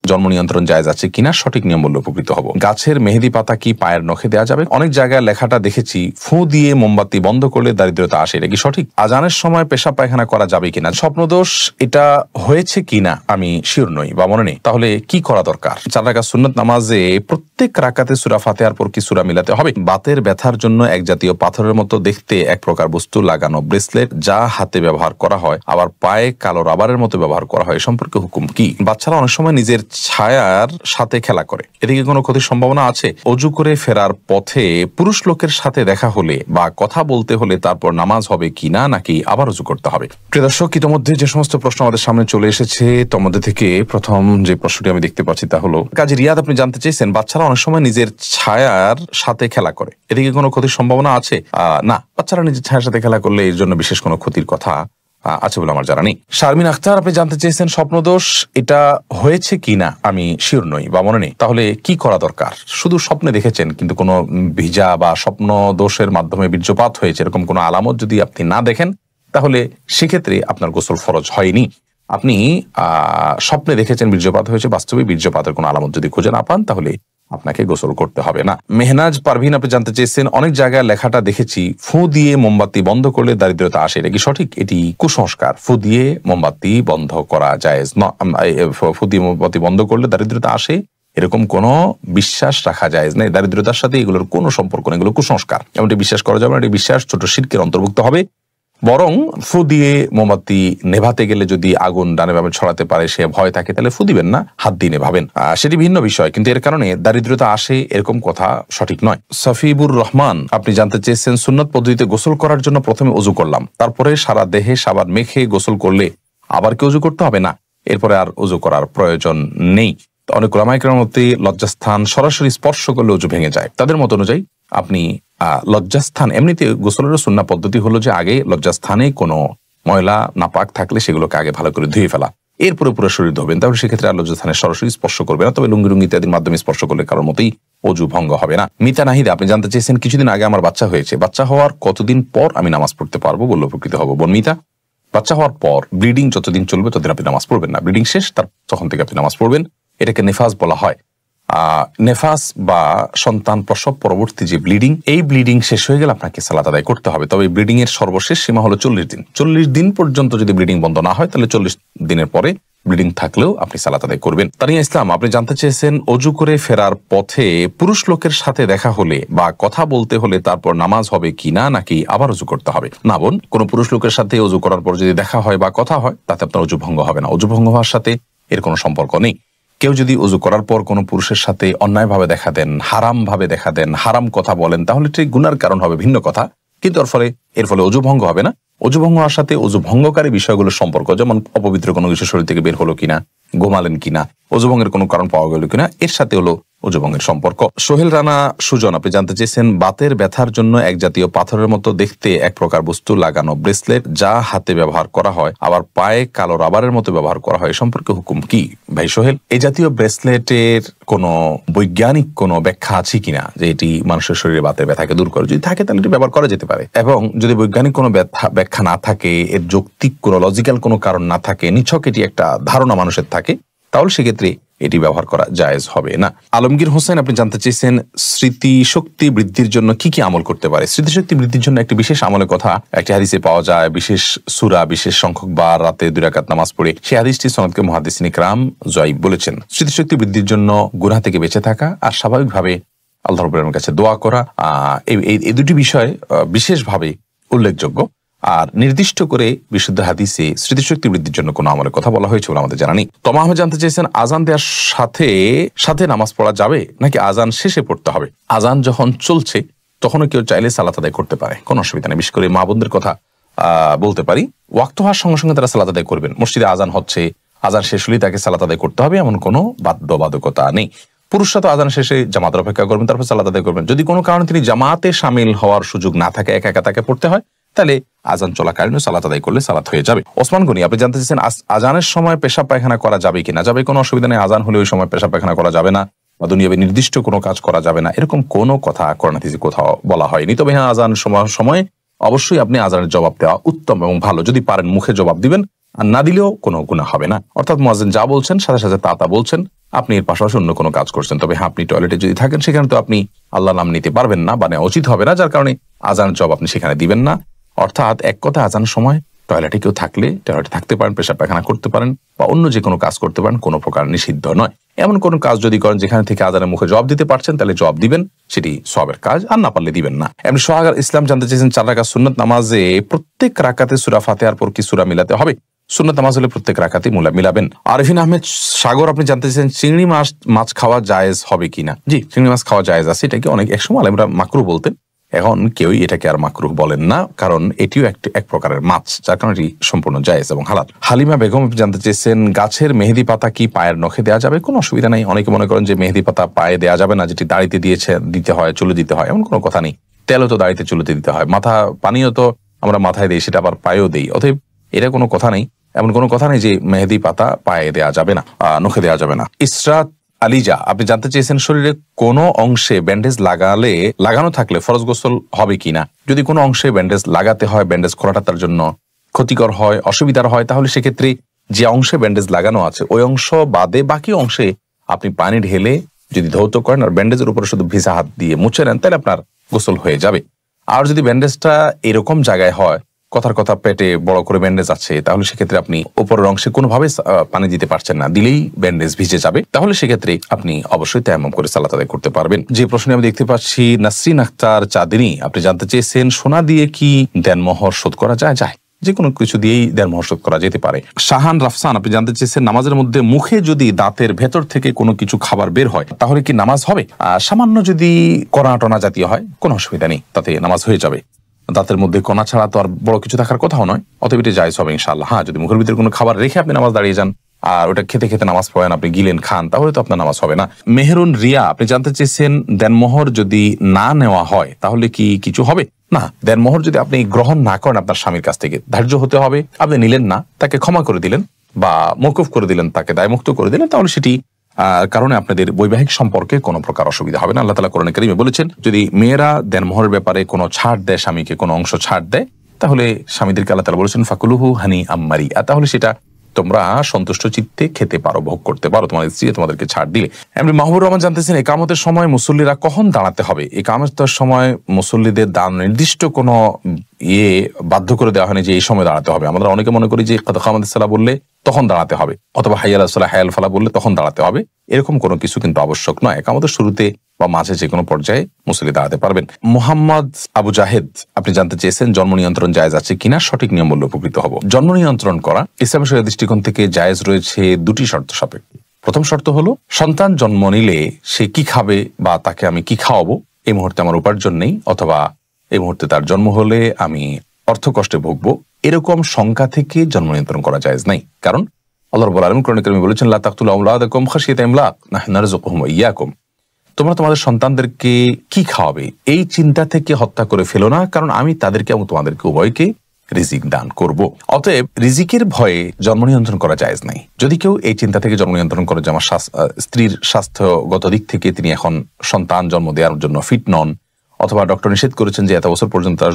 জন্ম নিয়ন্ত্রণ জায়েজ আছে কিনা সঠিক নিয়ম বললে উপকৃত হব। গাছের মেহেদি পাতা কি পায়ের নখে দেওয়া যাবে? অনেক জায়গায় লেখাটা দেখেছি ফু দিয়ে মোমবাতি বন্ধ করলে দারিদ্রতা আসে, এটা কি সঠিক? আজানের সময় পেশাব পায়খানা করা যাবে কিনা? স্বপ্নদোষ এটা হয়েছে কিনা আমি শিওর নই বা মনে নেই, তাহলে কি করা দরকার? 4 রাকাত সুন্নত নামাজে প্রত্যেক রাকাতে সূরা ফাতিহার পর কি সূরা মিলাতে হবে? বাতের ব্যথার জন্য এক জাতীয় পাথরের মতো দেখতে এক প্রকার বস্তু লাগানো ব্রেসলেট যা হাতে ব্যবহার করা হয় আবার পায়ে কালো রাবারের মতো ব্যবহার করা হয়, সম্পর্কে হুকুম কি? বাচ্চারা অনেক সময় নিজের ছায়ার সাথে খেলা করে, এদিকে কোনো ক্ষতির সম্ভাবনা আছে? অজু করে ফেরার পথে পুরুষ লোকের সাথে দেখা হলে বা কথা বলতে হলে তারপর নামাজ হবে কিনা নাকি আবার অজু করতে হবে? প্রিয় দর্শক, ইতিমধ্যে যে সমস্ত প্রশ্ন আমাদের সামনে চলে এসেছে তার মধ্যে থেকে প্রথম যে প্রশ্নটি আমি দেখতে পাচ্ছি তা হলো, কাজী রিয়াদ আপনি জানতে চেয়েছেন বাচ্চারা অনেক সময় নিজের ছায়ার সাথে খেলা করে, এদিকে কোনো ক্ষতির সম্ভাবনা আছে? না, বাচ্চারা নিজের ছায়ার সাথে খেলা করলে এর জন্য বিশেষ কোনো ক্ষতির কথা আছে বলে আমার জানা নেই। শারমিন আখতার আপনি জানতে চেয়েছেন স্বপ্নদোষ এটা হয়েছে কিনা আমি শিওর নই বা মনে নেই, তাহলে কি করা দরকার? শুধু স্বপ্নে দেখেছেন কিন্তু কোনো ভিজা বা স্বপ্ন দোষের মাধ্যমে বীর্যপাত হয়েছে এরকম কোনো আলামত যদি আপনি না দেখেন তাহলে সেক্ষেত্রে আপনার গোসল ফরজ হয়নি। আপনি স্বপ্নে দেখেছেন বীর্যপাত হয়েছে, বাস্তবে বীর্যপাতের কোনো আলামত যদি খুঁজে না পান তাহলে আপনাকে গোসল করতে হবে না। মেহনাজ পারভিন আপনি জানতে চেয়েছেন অনেক জায়গায় লেখাটা দেখেছি ফু দিয়ে মোমবাতি বন্ধ করলে দারিদ্রতা আসে, এটা কি সঠিক? এটি কুসংস্কার। ফু দিয়ে মোমবাতি বন্ধ করা জায়েজ নয়, ফু দিয়ে মোমবাতি বন্ধ করলে দারিদ্রতা আসে এরকম কোনো বিশ্বাস রাখা জায়েজ নেই। দারিদ্রতার সাথে এগুলোর কোনো সম্পর্ক নেই, এগুলো কুসংস্কার, এমনটি বিশ্বাস করা যাবে না। এটি বিশ্বাস ছোট শিরকের অন্তর্ভুক্ত হবে। বরং ফু দিয়ে মোমবাতি নেভাতে গেলে যদি আগুন ডানে বামে ছড়াতে পারে সে ভয় থাকে তাহলে ফু দিবেন না, হাত দিয়ে নেভাবেন, সেটি ভিন্ন বিষয়, কিন্তু এর কারণে দারিদ্রতা আসে এরকম কথা সঠিক নয়। সফিবুর রহমান আপনি জানতে চেয়েছেন সুন্নত পদ্ধতিতে গোসল করার জন্য প্রথমে ওযু করলাম, তারপরে সারা দেহে সাবান মেখে গোসল করলে আবার কি ওযু করতে হবে? না, এরপরে আর ওযু করার প্রয়োজন নেই। অনেক উলামায়ে কেরামের মতে লজ্জাস্থান সরাসরি স্পর্শ করলে ওযু ভেঙে যায়। তাদের মত অনুযায়ী আপনি লজ্জাস্থান, এমনিতে গোসলের সুন্নাহ পদ্ধতি হলো যে আগে লজ্জাস্থানে কোনো ময়লা নাপাক থাকলে সেগুলোকে আগে ভালো করে ধুয়ে ফেলা, এরপরে পুরো শরীর ধোবেন, তাহলে সেক্ষেত্রে আর লজ্জাস্থানে সরাসরি স্পর্শ করবে না। তবে লুঙ্গি ইত্যাদির মাধ্যমে স্পর্শ করলে কারোর মতেই ওযু ভঙ্গ হবে না। মিতা নাহিদা আপনি জানতে চেয়েছেন কিছুদিন আগে আমার বাচ্চা হয়েছে, বাচ্চা হওয়ার কতদিন পর আমি নামাজ পড়তে পারবো বললে উপকৃত হবো? বোন মিতা, বাচ্চা হওয়ার পর ব্লিডিং যতদিন চলবে ততদিন আপনি নামাজ পড়বেন না, ব্লিডিং শেষ তখন থেকে আপনি নামাজ পড়বেন। এটাকে নেফাস বলা হয়। নেফাস বা সন্তান প্রসব পরবর্তী যে ব্লিডিং, এই ব্লিডিং শেষ হয়ে গেলে আপনাকে সালাত আদায় করতে হবে। তবে ব্লিডিং এর সর্বশেষ সীমা হলো 40 দিন। 40 দিন পর্যন্ত যদি ব্লিডিং বন্ধ না হয় তাহলে 40 দিনের পরে ব্লিডিং থাকলেও আপনি সালাত আদায় করবেন। তানিয়া ইসলাম আপনি জানতে চেয়েছেন অজু করে ফেরার পথে পুরুষ লোকের সাথে দেখা হলে বা কথা বলতে হলে তারপর নামাজ হবে কিনা নাকি আবার অজু করতে হবে? না বোন, কোন পুরুষ লোকের সাথে অজু করার পর যদি দেখা হয় বা কথা হয় তাতে আপনার অজু ভঙ্গ হবে না। অজু ভঙ্গ হওয়ার সাথে এর কোনো সম্পর্ক নেই। কেউ যদি অজু করার পর কোনো পুরুষের সাথে অন্যায়ভাবে দেখা দেন, হারাম ভাবে দেখা দেন, হারাম কথা বলেন, তাহলে ঠিক গুনার কারণ হবে, ভিন্ন কথা, কিন্তু এর ফলে অজু ভঙ্গ হবে না। অজু ভঙ্গ হওয়ার সাথে অজু ভঙ্গকারী বিষয়গুলোর সম্পর্ক, যেমন অপবিত্র কোনো কিছু শরীর থেকে বের হলো কিনা, ঘুমালেন কিনা, অজু ভঙ্গের কোনো কারণ পাওয়া গেল কিনা, এর সাথে হলো অজু ভঙ্গের সম্পর্ক। সোহেল রানা সুজন আপনি জানতে চেয়েছেন বাতের ব্যথার জন্য এক জাতীয় পাথরের মতো দেখতে এক প্রকার বস্তু লাগানো ব্রেসলেট যা হাতে ব্যবহার করা হয় আবার পায়ে কালো রাবারের মতো ব্যবহার করা হয়, সম্পর্কে হুকুম কি? ভাই সোহেল, এই জাতীয় ব্রেসলেটের কোনো বৈজ্ঞানিক কোনো ব্যাখ্যা আছে কিনা যে এটি মানুষের শরীরে বাতের ব্যথাকে দূর করে? যদি থাকে তাহলে এটি ব্যবহার করা যেতে পারে, এবং যদি বৈজ্ঞানিক কোনো ব্যাখ্যা না থাকে, এর যৌক্তিক কোনো লজিক্যাল কোনো কারণ না থাকে, নিছক এটি একটা ধারণা মানুষের থাকে, তাহলে সেক্ষেত্রে এটি ব্যবহার করা জায়েজ হবে না। আলমগীর হোসেন আপনি জানতে চেয়েছেন স্মৃতিশক্তি বৃদ্ধির জন্য কি কি আমল করতে পারে? স্মৃতিশক্তি বৃদ্ধির জন্য একটি বিশেষ আমলের কথা একটি হাদিসে পাওয়া যায়, বিশেষ সূরা, বিশেষ সংখ্যক বার রাতে 2 রাকাত নামাজ পড়ে। সেই হাদিসটি সনদকে মুহাদ্দিসিন ইকরাম যায়িব বলেছেন। স্মৃতিশক্তি বৃদ্ধির জন্য গুনাহ থেকে বেঁচে থাকা আর স্বাভাবিকভাবে আল্লাহ রাব্বুল আলামিনের কাছে দোয়া করা, এই দুটি বিষয় বিশেষভাবে উল্লেখযোগ্য। আর নির্দিষ্ট করে বিশুদ্ধ হাদিসে স্মৃতিশক্তি বৃদ্ধির জন্য কোনো আমলের কথা বলা হয়েছে বলে আমাদের জানা নেই। তমা আহমেদ জানতে চেয়েছেন আজান দেওয়ার সাথে সাথে নামাজ পড়া যাবে নাকি আজান শেষে পড়তে হবে? আজান যখন চলছে তখনও কেউ চাইলে সালাত আদায় করতে পারে, কোনো অসুবিধা নেই। বিশেষ করে মা বোনদের কথা বলতে পারি, ওয়াক্ত হওয়ার সঙ্গে সঙ্গে তারা সালাত আদায় করবেন। মসজিদে আজান হচ্ছে, আজান শেষ হলেই তাকে সালাত আদায় করতে হবে এমন কোনো বাধ্যবাধকতা নেই। পুরুষরা তো আজান শেষে জামাতের অপেক্ষা করবেন, তারপর সালাত আদায় করবেন। যদি কোনো কারণে তিনি জামাতে শামিল হওয়ার সুযোগ না থাকে, একা একা তাকে পড়তে হয়, তাহলে আজান চলাকালীন সালাত আদায় করলে সালাত হয়ে যাবে। ওসমান গনি আপনি জানতে চাইছেন আজানের সময় পেশাব পায়খানা করা যাবে কিনা? যাবে, কোনো অসুবিধা নেই। আজান হলে ওই সময় পেশাব পায়খানা করা যাবে না বা দুনিয়াবে নির্দিষ্ট কোনো কাজ করা যাবে না, এরকম কোনো কথা কোরআন হাদিসে কোথাও বলা হয়নি। তবে হ্যাঁ, আজান সময় অবশ্যই আপনি আজানের জবাব দেওয়া উত্তম এবং ভালো। যদি পারেন মুখে জবাব দিবেন, আর না দিলেও কোনো গুনাহ হবে না। অর্থাৎ মুয়াজ্জিন যা বলছেন সাথে সাথে তা বলছেন, আপনি এর পাশাপাশি অন্য কোনো কাজ করছেন, তবে হ্যাঁ আপনি টয়লেটে যদি থাকেন সেখানে তো আপনি আল্লাহ নাম নিতে পারবেন না বা নেওয়া উচিত হবে না, যার কারণে আজান জব আপনি সেখানে দিবেন না। অর্থাৎ এক কথা, আজানের সময় টয়লেটে কেউ থাকলে টয়লেটে থাকতে পারেন, পেশাব পায়খানা করতে পারেন বা অন্য যে কোনো কাজ করতে পারেন, কোনো প্রকার নিষিদ্ধ নয়। এমন কোনো কাজ যদি করেন যেখানে থেকে আজানের মুখে জবাব দিতে পারছেন তাহলে জবাব দিবেন, সেটি সওয়াবের কাজ, আর না পারলে দিবেন না। এমনি সোহাগ ইসলাম জানতে চেয়েছেন 4 রাকাত সুন্নাত নামাজে প্রত্যেক রাকাতে সূরা ফাতিহার পর কি সূরা মিলাতে হবে? সুন্নাত নামাজ হলে প্রত্যেক রাকাতে মিলাবেন। আরিফিন আহমেদ সাগর আপনি জানতে চেয়েছেন চিংড়ি মাছ খাওয়া জায়েজ হবে কিনা? জি, চিংড়ি মাছ খাওয়া জায়েজ আছে। এটাকে অনেক একসময় আমরা মাকরুহ বলতেন, এখন কেউই এটাকে আর মাকরুহ বলেন না, কারণ এটিও এক প্রকারের মাছ, যার কারণে এটি সম্পূর্ণ জায়েজ এবং হালাল। হালিমা বেগম জানতে চেয়েছেন গাছের মেহেদি পাতা কি পায়ের নখে দেওয়া যাবে? কোনো অসুবিধা নেই। অনেকে মনে করেন যে মেহেদি পাতা পায়ে দেওয়া যাবে না, যেটি দাড়িতে দিতে হয়, চুলে দিতে হয়, এমন কোনো কথা নেই। তেলও তো দাড়িতে চুলেতে দিতে হয়, মাথা পানিও তো আমরা মাথায় দিই, সেটা আবার পায়েও দিই। অতএব এটা কোনো কথা নেই, এমন কোনো কথা নেই যে মেহেদি পাতা পায়ে দেওয়া যাবে না, নখে দেওয়া যাবে না। ইসরাত আলিজা আপনি জানতে চেয়েছেন শরীরে কোনো অংশে ব্যান্ডেজ লাগানো থাকলে ফরজ গোসল হবে কিনা? যদি কোনো অংশে ব্যান্ডেজ লাগাতে হয়, ব্যান্ডেজ খোলাটা তার জন্য ক্ষতিকর হয়, অসুবিধার হয়, তাহলে সেক্ষেত্রে যে অংশে ব্যান্ডেজ লাগানো আছে ওই অংশ বাদে বাকি অংশে আপনি পানি ঢেলে যদি ধৌত করেন আর ব্যান্ডেজের উপরে শুধু ভিজা হাত দিয়ে মুছে নেন, তাহলে আপনার গোসল হয়ে যাবে। আর যদি ব্যান্ডেজটা এরকম জায়গায় হয়, কথার কথা পেটে বড় করে ব্যান্ডেজ আছে, তাহলে সেক্ষেত্রে আপনি উপরের অংশে কোনোভাবে পানি দিতে পারছেন না, দিলেই ব্যান্ডেজ ভিজে যাবে, তাহলে সেক্ষেত্রে আপনি অবশ্যই তায়াম্মুম করে সালাত আদায় করতে পারবেন। যে প্রশ্নে আমি দেখতে পাচ্ছি নাসরিন আক্তার চাঁদনী আপনি জানতে চেয়েছেন সোনা দিয়ে কি দেনমোহর শোধ করা যায়? যে কোনো কিছু দিয়েই দেনমোহর শোধ করা যেতে পারে। শাহান রাফসান আপনি জানতে চেয়েছেন নামাজের মধ্যে মুখে যদি দাঁতের ভেতর থেকে কোনো কিছু খাবার বের হয় তাহলে কি নামাজ হবে? সামান্য যদি কণা টনা জাতীয় হয় কোনো অসুবিধা নেই, তাতে নামাজ হয়ে যাবে। দাঁতের মধ্যে কণা ছাড়া তো আর বড় কিছু থাকার কথাও নয়, অতএব এটা জায়েজ হবে ইনশাআল্লাহ। হ্যাঁ, যদি মুখের ভিতরে কোনো খাবার রেখে আপনি নামাজ দাঁড়িয়ে যান আর ওটা খেতে খেতে নামাজ পড়েন, আপনি গিলেন খান, তাহলে তো আপনার নামাজ হবে না। মেহেরুন রিয়া আপনি জানতে চেয়েছেন দেনমোহর যদি না নেওয়া হয় তাহলে কি কিছু হবে? না, দেনমোহর যদি আপনি গ্রহণ না করেন আপনার স্বামীর কাছ থেকে, ধার্য হতে হবে, আপনি নিলেন না, তাকে ক্ষমা করে দিলেন বা মওকুফ করে দিলেন, তাকে দায়মুক্ত করে দিলেন, তাহলে সেটি কারণে আপনাদের বৈবাহিক সম্পর্কে কোনো প্রকার অসুবিধা হবে না। আল্লাহ তাআলা কোরআনে কারীমে বলেছেন যদি মেয়েরা দেনমোহরের ব্যাপারে কোনো ছাড় দেয়, স্বামীকে কোনো অংশ ছাড় দেয়, তাহলে স্বামীদেরকে আল্লাহ তাআলা বলেছেন ফাকুলুহু হানি আম্মারি, তাহলে সেটা তোমরা সন্তুষ্ট চিত্তে খেতে পারো, ভোগ করতে পারো, তোমাদের স্ত্রী তোমাদেরকে ছাড় দিলে। এমনি মাহবুবুর রহমান জানতেছেন ইকামতের সময় মুসল্লিরা কখন দাঁড়াতে হবে? ইকামতের সময় মুসল্লিদের নির্দিষ্ট কোনো বাধ্য করে দেওয়া হয়নি যে এই সময় দাঁড়াতে হবে। আমরা অনেকে মনে করি যে কদ কামাতিস সালাহ বললে তখন দাঁড়াতে হবে, অথবা হাইয়া আলাস সালাহ হায়াল ফালাহ বললে তখন দাঁড়াতে হবে, এরকম কোনো কিছু কিন্তু আবশ্যক নয়। ইকামতের শুরুতে বা মাঝে যে কোনো পর্যায়ে মুসল্লি দাঁড়াতে পারবেন। মোহাম্মদ আবু জাহেদ আপনি জানতে চেয়েছেন জন্ম নিয়ন্ত্রণ জায়েজ আছে কিনা? সঠিক নিয়ম বললে উপকৃত হব। জন্ম নিয়ন্ত্রণ করা ইসলামের শরীয়তের দৃষ্টিকোণ থেকে জায়েজ রয়েছে দুটি শর্ত সাপেক্ষে। প্রথম শর্ত হলো সন্তান জন্ম নিলে সে কি খাবে বা তাকে আমি কি খাওয়াবো, এই মুহূর্তে আমার উপার্জন নেই, অথবা এই মুহূর্তে তার জন্ম হলে আমি অর্থ কষ্টে ভুগবো, এরকম শঙ্কা থেকে জন্ম নিয়ন্ত্রণ করা জায়েজ নাই। কারণ আল্লাহ রাব্বুল আলামিন কোরআনে কারীমে বলেছেন লা তাকতুলু আওলাদাকুম খাশিয়াতা ইমলাক নাহনু নারযুকুহুম ওয়া ইয়াকুম, তোমরা তোমাদের সন্তানদেরকে কি খাওয়াবে এই চিন্তা থেকে হত্যা করে ফেলো না, কারণ আমি তাদেরকে এবং তোমাদেরকে উভয়কে রিজিক দান করব। অতএব রিজিকের ভয়ে জন্ম নিয়ন্ত্রণ করা জায়েজ নাই। যদি কেউ এই চিন্তা থেকে জন্ম নিয়ন্ত্রণ করে যে আমার স্ত্রীর স্বাস্থ্যগত দিক থেকে তিনি এখন সন্তান জন্ম দেওয়ার জন্য ফিট নন, অথবা ডক্টর নিষেধ করেছেন যে এত বছর পর্যন্ত তার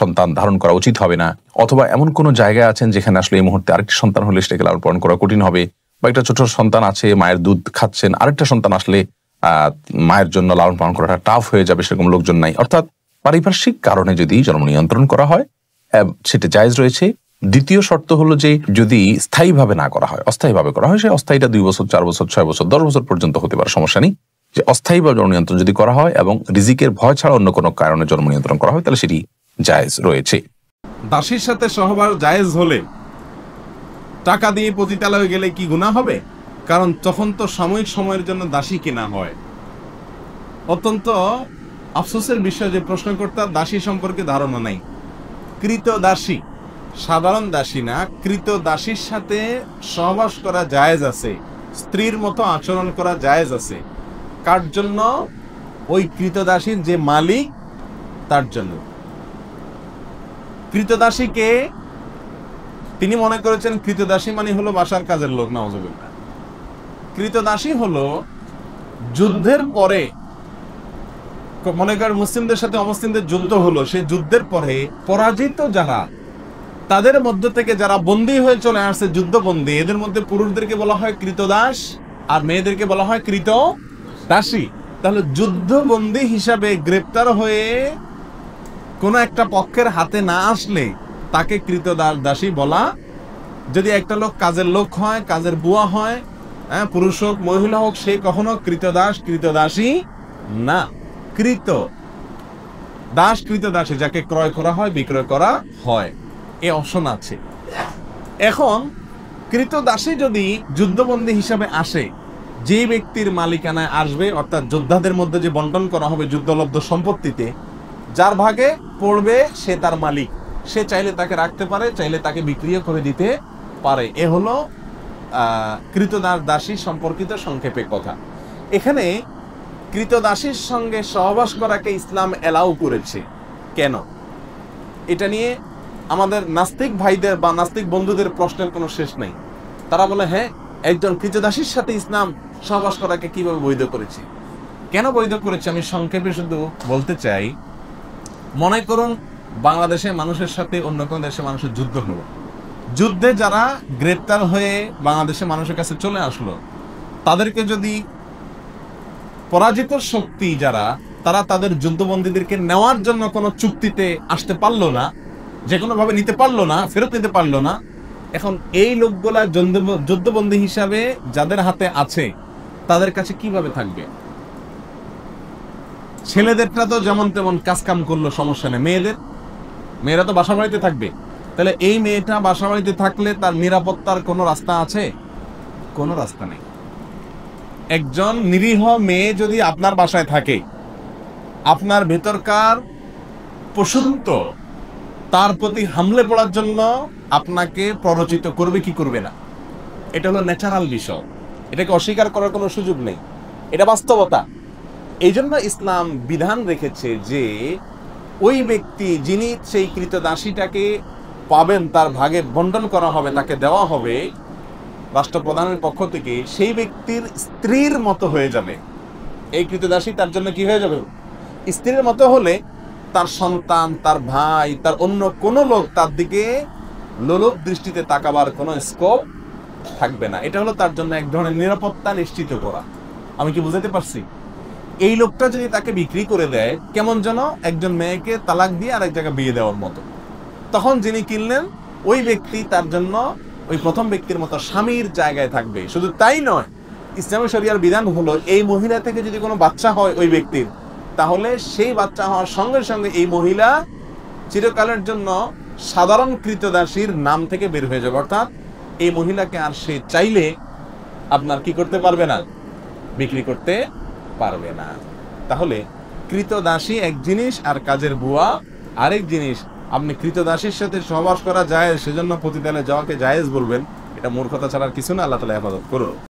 সন্তান ধারণ করা উচিত হবে না, অথবা এমন কোন জায়গায় আছেন যেখানে আসলে এই মুহূর্তে আরেকটি সন্তান হলে সেটাকে লালন পালন করা কঠিন হবে, বা একটা ছোট সন্তান আছে মায়ের দুধ খাচ্ছেন, আরেকটা সন্তান আসলে মায়ের জন্য লালন পালন করাটা টাফ হয়ে যাবে, সেরকম লোকজন নাই, অর্থাৎ পারিপার্শ্বিক কারণে যদি জন্ম নিয়ন্ত্রণ করা হয় সেটা জায়েজ রয়েছে। দ্বিতীয় শর্ত হলো যে যদি স্থায়ীভাবে না করা হয়, অস্থায়ীভাবে করা হয়, সে অস্থায়ীটা 2 বছর 4 বছর 6 বছর 10 বছর পর্যন্ত হতে পারে, সমস্যা নেই। যে অস্থায়ী বা জন্ম নিয়ন্ত্রণ যদি করা হয় এবং রিজিকের ভয় ছাড়া অন্য কোনো কারণে জন্ম নিয়ন্ত্রণ করা হয় তাহলে সেটি জায়েজ রয়েছে। দাসীর সাথে সহবাস জায়েজ হলে টাকা দিয়ে পতিতালয়ে গেলে কি গুনাহ হবে? কারণ তখন তো সাময়িক সময়ের জন্য দাসী কেনা হয়। অত্যন্ত আফসোসের বিষয় যে প্রশ্নকর্তার দাসী সম্পর্কে ধারণা নাই। কৃত দাসী, সাধারণ দাসী না, কৃত দাসীর সাথে সহবাস করা জায়েজ আছে, স্ত্রীর মতো আচরণ করা জায়েজ আছে। কার জন্য? ওই কৃতদাসীর যে মালিক তার জন্য। কৃতদাসীকে তিনি মনে করেছেন কৃতদাসী মানে হলো বাসার কাজের লোক, নাউযুবিল্লাহ। কৃতদাসী হলো যুদ্ধের পরে, মনে করেন মুসলিমদের সাথে অমুসলিমদের যুদ্ধ হলো, সেই যুদ্ধের পরে পরাজিত যারা, তাদের মধ্য থেকে যারা বন্দী হয়ে চলে আসছে, যুদ্ধবন্দী, এদের মধ্যে পুরুষদেরকে বলা হয় কৃতদাস, আর মেয়েদেরকে বলা হয় কৃত দাসী। তাহলে যুদ্ধবন্দী হিসাবে গ্রেপ্তার হয়ে কোন একটা পক্ষের হাতে না আসলে তাকে কৃত দাসী বলা। যদি একটা লোক কাজের লোক হয়, কাজের বুয়া হয়, হ্যাঁ, পুরুষ হোক মহিলা হোক, সে কখনো কৃতদাস কৃতদাসী না। কৃত দাস কৃতদাসী যাকে ক্রয় করা হয়, বিক্রয় করা হয়, এ অপশন আছে। এখন কৃতদাসী যদি যুদ্ধবন্দী হিসাবে আসে, যে ব্যক্তির মালিকানায় আসবে, অর্থাৎ যোদ্ধাদের মধ্যে যে বন্টন করা হবে যুদ্ধলব্ধ সম্পত্তিতে, যার ভাগে পড়বে সে তার মালিক। সে চাইলে তাকে রাখতে পারে, চাইলে তাকে বিক্রিও করে দিতে পারে। এ হলো কৃতদাস দাসী সম্পর্কিত সংক্ষেপে কথা। এখানে কৃতদাসীর সঙ্গে সহবাস করাকে ইসলাম এলাও করেছে কেন? এটা নিয়ে আমাদের নাস্তিক ভাইদের বা নাস্তিক বন্ধুদের প্রশ্নের কোনো শেষ নেই। তারা বলে, হ্যাঁ, একজন কৃতদাসীর সাথে ইসলাম সহবাস করাকে কিভাবে বৈধ করেছে? কেন বৈধ করেছে আমি সংক্ষেপে শুধু বলতে চাই। মনে করুন বাংলাদেশে মানুষের সাথে অন্য কোনো দেশের মানুষের যুদ্ধ হলো, যুদ্ধে যারা গ্রেপ্তার হয়ে বাংলাদেশের মানুষের কাছে চলে আসলো, তাদেরকে যদি পরাজিত শক্তি যারা, তারা তাদের যুদ্ধবন্দীদেরকে নেওয়ার জন্য কোনো চুক্তিতে আসতে পারলো না, যে কোনো ভাবে নিতে পারলো না, ফেরত নিতে পারলো না, এখন এই লোকগুলা যুদ্ধবন্দী হিসাবে যাদের হাতে আছে তাদের কাছে কিভাবে থাকবে? ছেলেদেরটা তো যেমন তেমন কাজ কাম করলো, সমস্যা নেই। মেয়েরা তো বাসা বাড়িতে থাকবে। তাহলে এই মেয়েটা বাসা বাড়িতে থাকলে তার নিরাপত্তার কোনো রাস্তা আছে? কোনো রাস্তা নেই। একজন নিরীহ মেয়ে যদি আপনার বাসায় থাকে, আপনার ভেতরকার পশুত্ব তার প্রতি হামলে পড়ার জন্য আপনাকে প্ররোচিত করবে কি করবে না, এটা হলো ন্যাচারাল বিষয়। এটাকে অস্বীকার করার কোনো সুযোগ নেই, এটা বাস্তবতা। এই জন্য ইসলাম বিধান রেখেছে যে ওই ব্যক্তি যিনি সেই কৃতদাসীটাকে পাবেন, তার ভাগে বন্টন করা হবে, তাকে দেওয়া হবে রাষ্ট্রপ্রধানের পক্ষ থেকে, সেই ব্যক্তির স্ত্রীর মতো হয়ে যাবে। এই কৃতদাসী তার জন্য কি হয়ে যাবে? স্ত্রীর মতো হলে তার সন্তান, তার ভাই, তার অন্য কোনো লোক তার দিকে লোলুপ দৃষ্টিতে তাকাবার কোনো স্কোপ থাকবে না। এটা হলো তার জন্য এক ধরনের নিরাপত্তা নিশ্চিত করা। আমি কি বুঝাতে পারছি? এই লোকটা যদি তাকে বিক্রি করে দেয়, কেমন যেন একজন মেয়েকে তালাক দিয়ে আরেক জায়গায় বিয়ে দেওয়ার মতো। তখন যিনি কিনলেন ওই ব্যক্তি তার জন্য ওই প্রথম ব্যক্তির মতো স্বামীর জায়গায় থাকবে। শুধু তাই নয়, ইসলামী শরিয়ার বিধান হলো এই মহিলা থেকে যদি কোনো বাচ্চা হয় ওই ব্যক্তির, তাহলে সেই বাচ্চা হওয়ার সঙ্গে সঙ্গে এই মহিলা চিরকালের জন্য সাধারণ কৃতদাসীর নাম থেকে বের হয়ে যাবে। অর্থাৎ এই মহিলাকে আর সে চাইলে আপনার কি করতে পারবে না, বিক্রি করতে পারবে না। তাহলে কৃতদাসী এক জিনিস আর কাজের বুয়া আরেক জিনিস। আপনি কৃতদাসীর সাথে সহবাস করা যায় সেজন্য পতিতালয়ে যাওয়াকে জায়েজ বলবেন, এটা মূর্খতা ছাড়ার কিছু না। আল্লাহ তাআলা হেফাজত করুন।